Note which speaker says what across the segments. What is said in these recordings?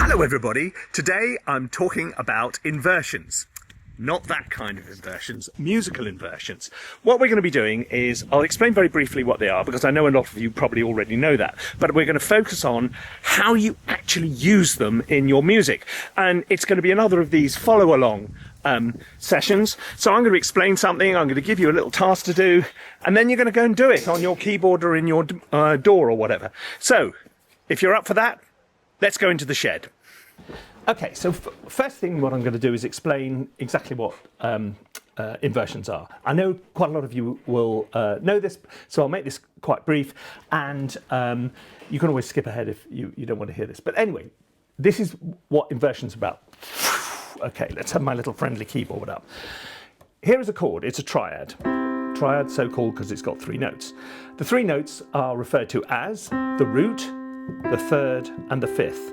Speaker 1: Hello everybody, today I'm talking about inversions. Not that kind of inversions, musical inversions. What we're going to be doing is, I'll explain very briefly what they are because I know a lot of you probably already know that, but we're going to focus on how you actually use them in your music. And it's going to be another of these follow along sessions. So I'm going to explain something, I'm going to give you a little task to do, and then you're going to go and do it on your keyboard or in your DAW or whatever. So if you're up for that, let's go into the shed. Okay, so first thing what I'm going to do is explain exactly what inversions are. I know quite a lot of you will know this, so I'll make this quite brief, and you can always skip ahead if you don't want to hear this. But anyway, this is what inversions are about. Okay, let's have my little friendly keyboard up. Here is a chord, it's a triad. Triad so called because it's got 3 notes. The 3 notes are referred to as the root, the third and the fifth.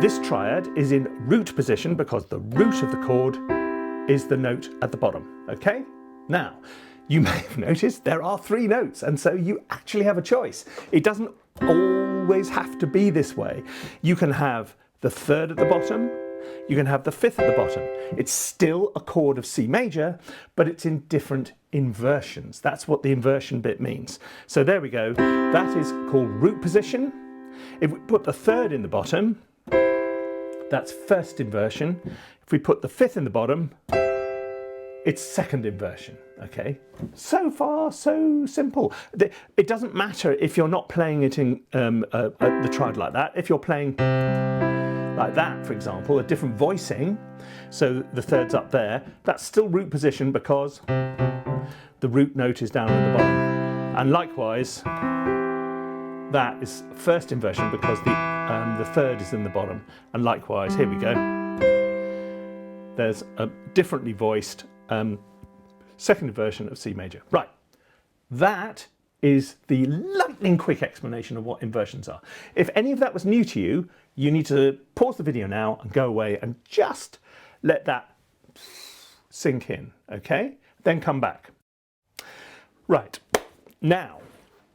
Speaker 1: This triad is in root position because the root of the chord is the note at the bottom, okay? Now, you may have noticed there are 3 notes, and so you actually have a choice. It doesn't always have to be this way. You can have the third at the bottom, you can have the fifth at the bottom. It's still a chord of C major, but it's in different inversions. That's what the inversion bit means. So there we go. That is called root position. If we put the third in the bottom, that's first inversion. If we put the fifth in the bottom, it's second inversion, okay? So far, so simple. It doesn't matter if you're not playing it in the triad like that. If you're playing like that, for example, a different voicing, so the third's up there, that's still root position because the root note is down at the bottom. And likewise, that is first inversion because the third is in the bottom. And likewise, here we go. There's a differently voiced second inversion of C major. Right, that is the lightning quick explanation of what inversions are. If any of that was new to you, you need to pause the video now and go away and just let that sink in, okay? Then come back. Right, now,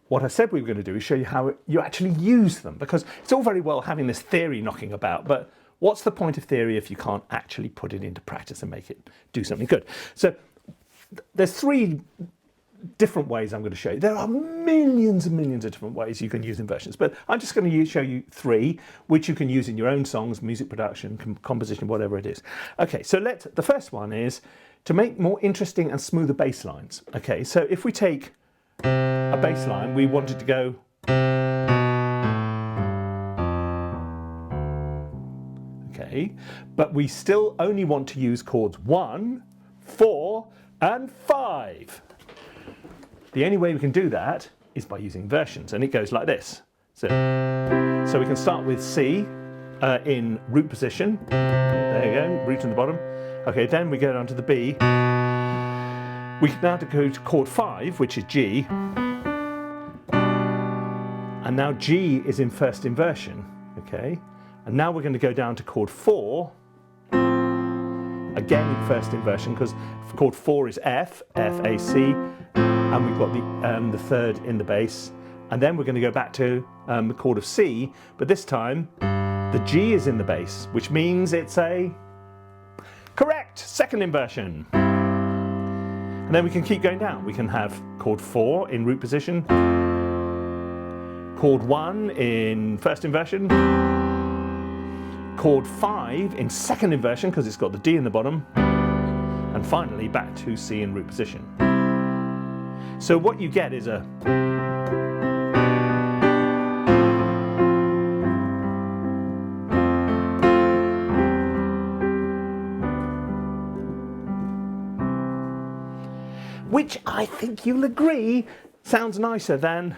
Speaker 1: what I said we were going to do is show you how you actually use them, because it's all very well having this theory knocking about, but what's the point of theory if you can't actually put it into practice and make it do something good? So there's 3 different ways I'm going to show you. There are millions and millions of different ways you can use inversions, but I'm just going to show you 3 which you can use in your own songs, music production, composition, whatever it is. Okay, so the first one is to make more interesting and smoother bass lines. Okay, so if we take a bass line, we want it to go okay, but we still only want to use chords 1, 4 and 5. The only way we can do that is by using inversions, and it goes like this. So we can start with C in root position. There you go, root in the bottom. Okay, then we go down to the B. We can now go to chord 5, which is G. And now G is in first inversion, okay? And now we're going to go down to chord 4, again in first inversion, because chord 4 is F, F, A, C, and we've got the third in the bass. And then we're going to go back to the chord of C, but this time the G is in the bass, which means it's a correct second inversion. And then we can keep going down. We can have chord 4 in root position, chord 1 in first inversion, chord 5 in second inversion because it's got the D in the bottom, and finally back to C in root position. So what you get is a which I think you'll agree sounds nicer than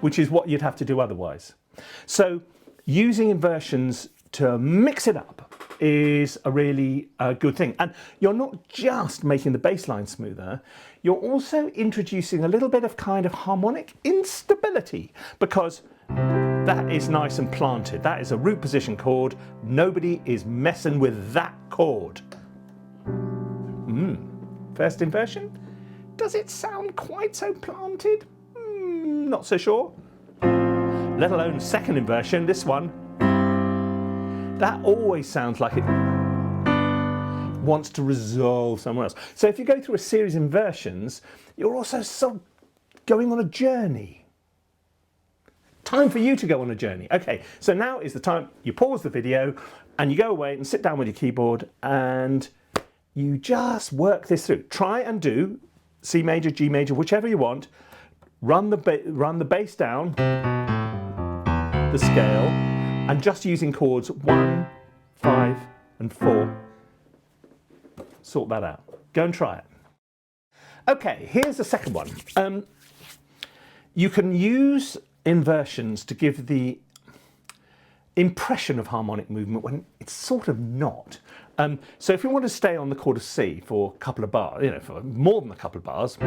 Speaker 1: which is what you'd have to do otherwise. So using inversions to mix it up is a really good thing. And you're not just making the bass line smoother, you're also introducing a little bit of kind of harmonic instability, because that is nice and planted. That is a root position chord. Nobody is messing with that chord. First inversion? Does it sound quite so planted? not so sure. Let alone second inversion, this one. That always sounds like it wants to resolve somewhere else. So if you go through a series of inversions, you're also sort of going on a journey. Time for you to go on a journey. Okay, so now is the time you pause the video and you go away and sit down with your keyboard and you just work this through. Try and do C major, G major, whichever you want. Run the bass down the scale and just using chords 1, 5 and 4. Sort that out. Go and try it. Okay, here's the second one. You can use inversions to give the impression of harmonic movement when it's sort of not. So if you want to stay on the chord of C for a couple of bars, you know, for more than a couple of bars,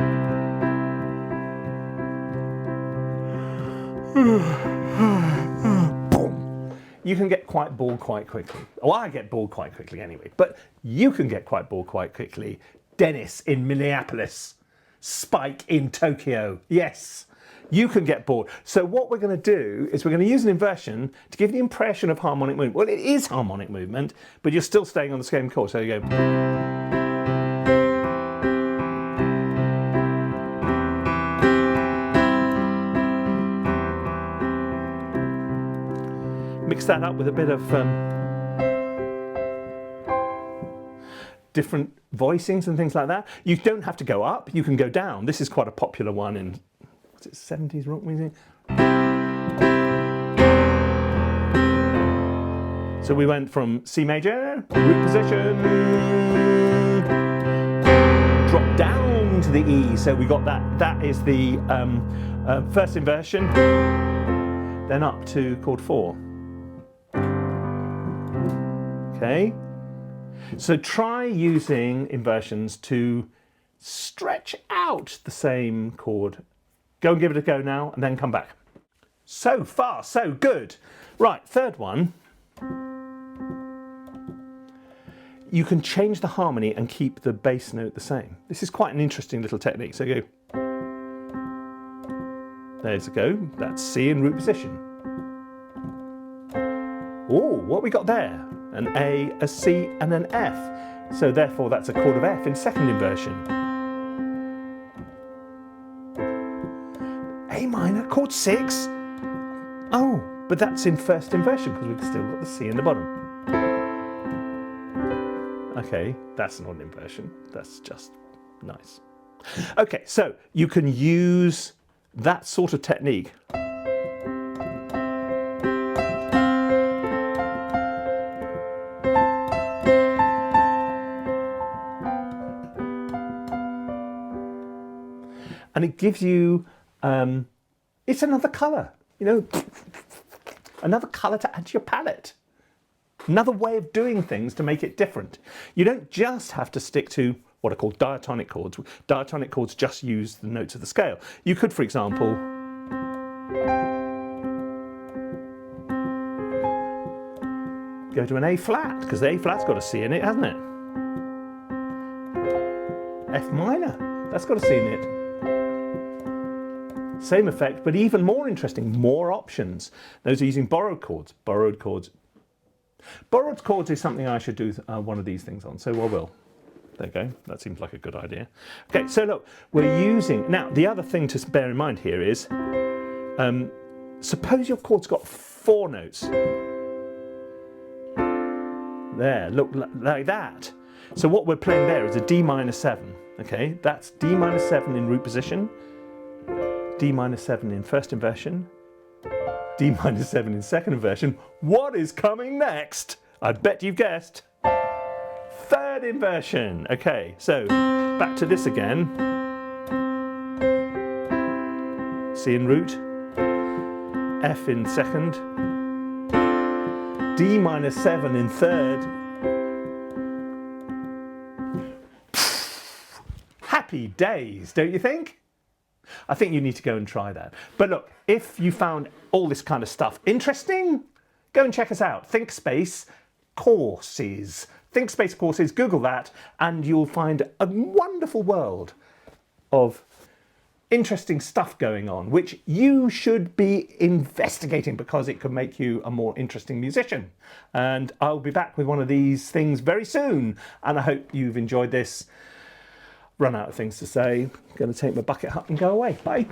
Speaker 1: you can get quite bored quite quickly. Well, I get bored quite quickly anyway, but you can get quite bored quite quickly. Dennis in Minneapolis, Spike in Tokyo. Yes, you can get bored. So what we're going to do is we're going to use an inversion to give the impression of harmonic movement. Well, it is harmonic movement, but you're still staying on the same chord. So you go. Mix that up with a bit of different voicings and things like that. You don't have to go up, you can go down. This is quite a popular one in, was it 70s rock music? So we went from C major, root position, drop down to the E. So we got that, that is the first inversion, then up to chord 4. Okay, so try using inversions to stretch out the same chord. Go and give it a go now and then come back. So far, so good. Right, third one. You can change the harmony and keep the bass note the same. This is quite an interesting little technique. So go. There's a go. That's C in root position. Oh, what we got there? An A, a C and an F. So therefore that's a chord of F in second inversion. A minor, chord 6. Oh, but that's in first inversion because we've still got the C in the bottom. Okay, that's not an inversion. That's just nice. Okay, so you can use that sort of technique. And it gives you, it's another colour, you know, another colour to add to your palette. Another way of doing things to make it different. You don't just have to stick to what are called diatonic chords. Diatonic chords just use the notes of the scale. You could, for example, go to an A flat, because the A flat's got a C in it, hasn't it? F minor, that's got a C in it. Same effect, but even more interesting, more options. Those are using borrowed chords. Borrowed chords. Borrowed chords is something I should do one of these things on, so I will. There you go, that seems like a good idea. Okay, so look, we're using, now the other thing to bear in mind here is, suppose your chord's got 4 notes. There, look, like that. So what we're playing there is a D minor 7, okay? That's D minor 7 in root position, D minor 7 in first inversion, D minor 7 in second inversion. What is coming next? I bet you've guessed. Third inversion. Okay, so back to this again. C in root, F in second, D minor 7 in third. Happy days, don't you think? I think you need to go and try that. But look, if you found all this kind of stuff interesting, go and check us out. ThinkSpace courses. ThinkSpace courses, Google that, and you'll find a wonderful world of interesting stuff going on, which you should be investigating because it could make you a more interesting musician. And I'll be back with one of these things very soon. And I hope you've enjoyed this. Run out of things to say. I'm going to take my bucket hat and go away. Bye.